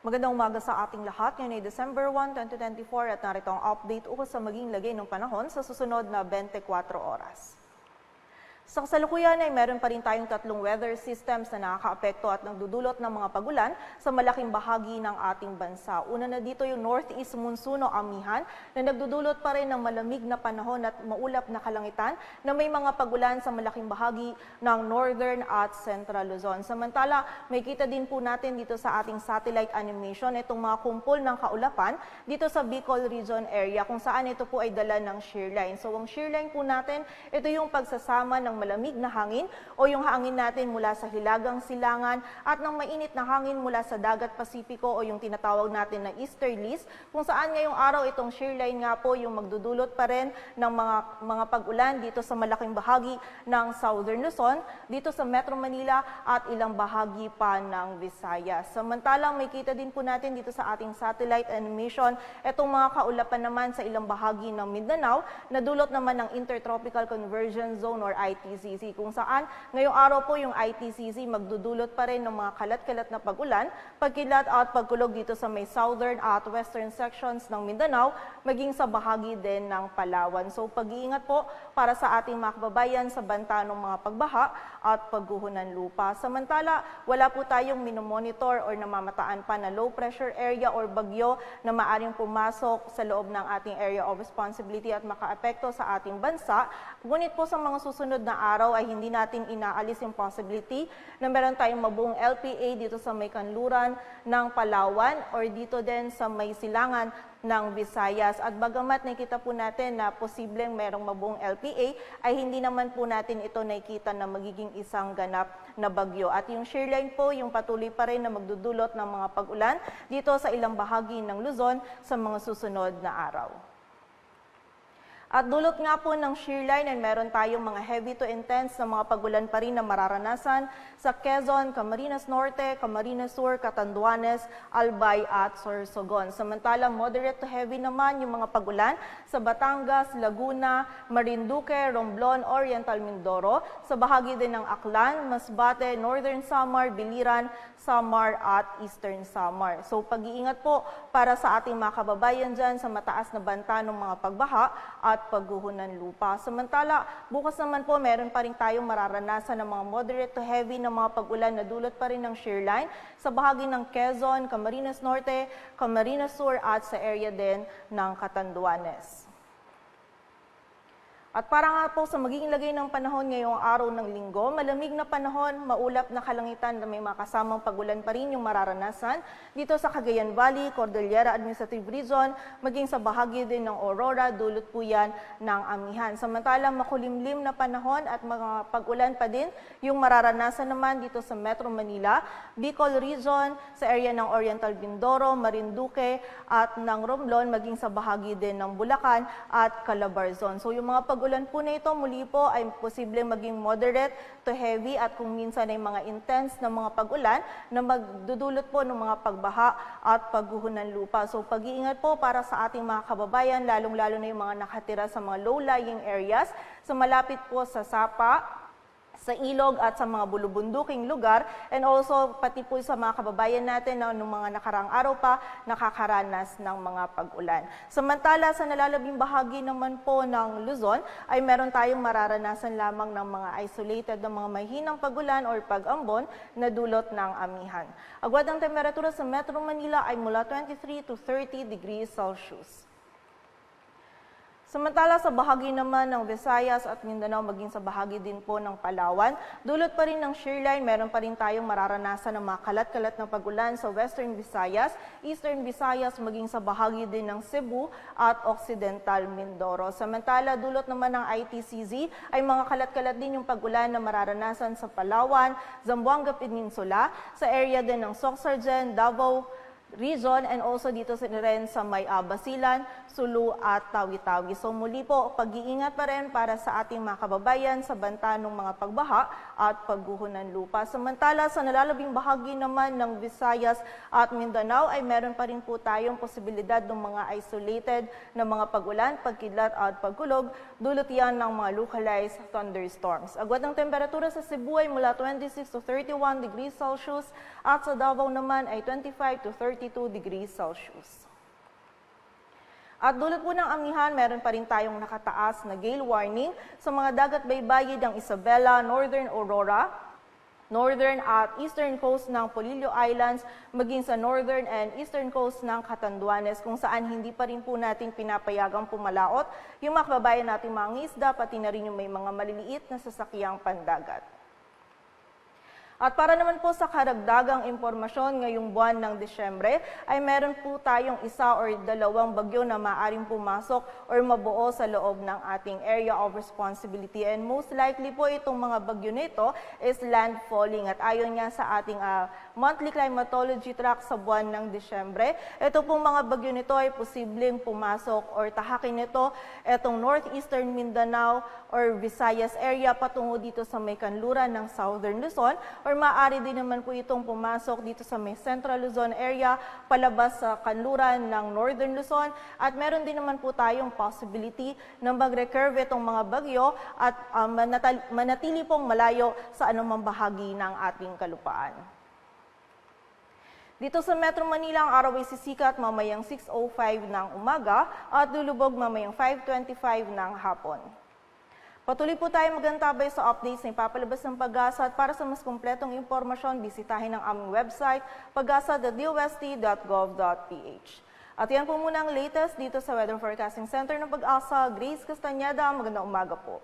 Magandang umaga sa ating lahat. Ngayon ay December 1, 2024 at narito ang update ukol sa maging lagay ng panahon sa susunod na 24 oras. Sa kasalukuyan ay meron pa rin tayong tatlong weather systems na nakakaapekto at nagdudulot ng mga pagulan sa malaking bahagi ng ating bansa. Una na dito yung northeast monsoon o amihan na nagdudulot pa rin ng malamig na panahon at maulap na kalangitan na may mga pagulan sa malaking bahagi ng northern at central Luzon. Samantala, may kita din po natin dito sa ating satellite animation itong mga kumpol ng kaulapan dito sa Bicol region area kung saan ito po ay dala ng shear line. So ang shear line po natin, ito yung pagsasama ng malamig na hangin o yung hangin natin mula sa hilagang silangan at ng mainit na hangin mula sa dagat Pasipiko o yung tinatawag natin na easterlies kung saan ngayong araw itong shear line nga po yung magdudulot pa rin ng mga pag-ulan dito sa malaking bahagi ng Southern Luzon, dito sa Metro Manila at ilang bahagi pa ng Visayas. Samantalang may kita din po natin dito sa ating satellite animation itong mga kaulapan naman sa ilang bahagi ng Mindanao na dulot naman ng Intertropical Convergence Zone or ITCZ kung saan ngayong araw po yung ITCZ magdudulot pa rin ng mga kalat-kalat na pag-ulan, pagkilat at pagkulog dito sa may southern at western sections ng Mindanao, maging sa bahagi din ng Palawan. So pag-iingat po para sa ating mga kababayan sa banta ng mga pagbaha at pagguho ng lupa. Samantala, wala po tayong minomonitor or namamataan pa na low pressure area or bagyo na maaring pumasok sa loob ng ating area of responsibility at makaapekto sa ating bansa. Ngunit po sa mga susunod na araw ay hindi natin inaalis yung possibility na meron tayong mabuong LPA dito sa may kanluran ng Palawan or dito din sa may silangan ng Visayas. At bagamat nakita po natin na posibleng merong mabuong LPA, ay hindi naman po natin ito nakikita na magiging isang ganap na bagyo. At yung shear line po, yung patuloy pa rin na magdudulot ng mga pag-ulan dito sa ilang bahagi ng Luzon sa mga susunod na araw. At dulot nga po ng shear line ay meron tayong mga heavy to intense na mga pagulan pa rin na mararanasan sa Quezon, Camarines Norte, Camarines Sur, Catanduanes, Albay at Sorsogon. Samantalang moderate to heavy naman yung mga pagulan sa Batangas, Laguna, Marinduque, Romblon, Oriental Mindoro, sa bahagi din ng Aklan, Masbate, Northern Samar, Biliran, Samar at Eastern Samar. So pag-iingat po para sa ating mga kababayan dyan sa mataas na banta ng mga pagbaha at pagguho ng lupa. Samantala, bukas naman po meron pa rin tayong mararanasan ng mga moderate to heavy na mga pag-ulan na dulot pa rin ng shear line sa bahagi ng Quezon, Camarines Norte, Camarines Sur at sa area din ng Catanduanes. At para nga po sa magiging lagay ng panahon ngayong araw ng linggo, malamig na panahon, maulap na kalangitan na may mga kasamang pagulan pa rin yung mararanasan dito sa Cagayan Valley, Cordillera Administrative Region, maging sa bahagi din ng Aurora, dulot po yan ng amihan. Samantalang makulimlim na panahon at mga pagulan pa din yung mararanasan naman dito sa Metro Manila, Bicol Region, sa area ng Oriental Mindoro, Marinduque at ng Romblon, maging sa bahagi din ng Bulacan at Calabarzon. So yung mga pagulan po na ito muli po ay posibleng maging moderate to heavy at kung minsan ay mga intense na mga pagulan na magdudulot po ng mga pagbaha at pagguho ng lupa. So pag-iingat po para sa ating mga kababayan, lalong-lalo na yung mga nakatira sa mga low-lying areas, sa malapit po sa Sapa, sa ilog at sa mga bulubunduking lugar, and also pati po sa mga kababayan natin na noong mga nakaraang araw pa nakakaranas ng mga pag-ulan. Samantala sa nalalabing bahagi naman po ng Luzon ay meron tayong mararanasan lamang ng mga isolated na mga mahinang pag-ulan or pag-ambon na dulot ng amihan. Agwat ang temperatura sa Metro Manila ay mula 23 to 30 degrees Celsius. Samantala sa bahagi naman ng Visayas at Mindanao, maging sa bahagi din po ng Palawan, dulot pa rin ng shear line, meron pa rin tayong mararanasan ng mga kalat-kalat na pag-ulan sa Western Visayas, Eastern Visayas, maging sa bahagi din ng Cebu at Occidental Mindoro. Samantala, dulot naman ng ITCZ ay mga kalat-kalat din yung pag-ulan na mararanasan sa Palawan, Zamboanga Peninsula, sa area din ng Sorsogon, Davao Region, and also dito rin sa may Basilan, Sulu at Tawi-Tawi. So muli po, pag-iingat pa rin para sa ating mga kababayan sa banta ng mga pagbaha at pagguho ng lupa. Samantala sa nalalabing bahagi naman ng Visayas at Mindanao ay meron pa rin po tayong posibilidad ng mga isolated na mga pag-ulan, pagkidlat at pagkulog, dulot yan ng mga localized thunderstorms. Agwat ng temperatura sa Cebu ay mula 26 to 31 degrees Celsius at sa Davao naman ay 25 to 32 degrees Celsius. At dulot po ng amihan, meron pa rin tayong nakataas na gale warning sa mga dagat baybayin ng Isabela, Northern Aurora, northern at eastern coast ng Polillo Islands, maging sa northern and eastern coast ng Catanduanes, kung saan hindi pa rin po natin pinapayagang pumalaot yung mga kababayan nating mga isda, pati na rin yung may mga maliliit na sasakyang pandagat. At para naman po sa karagdagang impormasyon ngayong buwan ng Disyembre, ay meron po tayong isa or dalawang bagyo na maaaring pumasok or mabuo sa loob ng ating area of responsibility. And most likely po itong mga bagyo nito is landfalling. At ayon nga sa ating monthly climatology track sa buwan ng Disyembre, ito pong mga bagyo nito ay posibleng pumasok or tahakin nito itong northeastern Mindanao or Visayas area patungo dito sa may kanluran ng Southern Luzon, or maaari din naman po itong pumasok dito sa may Central Luzon area, palabas sa kanluran ng Northern Luzon, at meron din naman po tayong possibility na mag-recurve itong mga bagyo at manatili pong malayo sa anumang bahagi ng ating kalupaan. Dito sa Metro Manila, ang araw ay sisikat mamayang 6:05 ng umaga at lulubog mamayang 5:25 ng hapon. Patuloy po tayo magantabay sa updates na ipapalabas ng Pag-asa, at para sa mas kumpletong impormasyon, bisitahin ang aming website, pagasa.dost.gov.ph. At yan po muna ang latest dito sa Weather Forecasting Center ng Pag-asa. Grace Castañeda, magandang umaga po.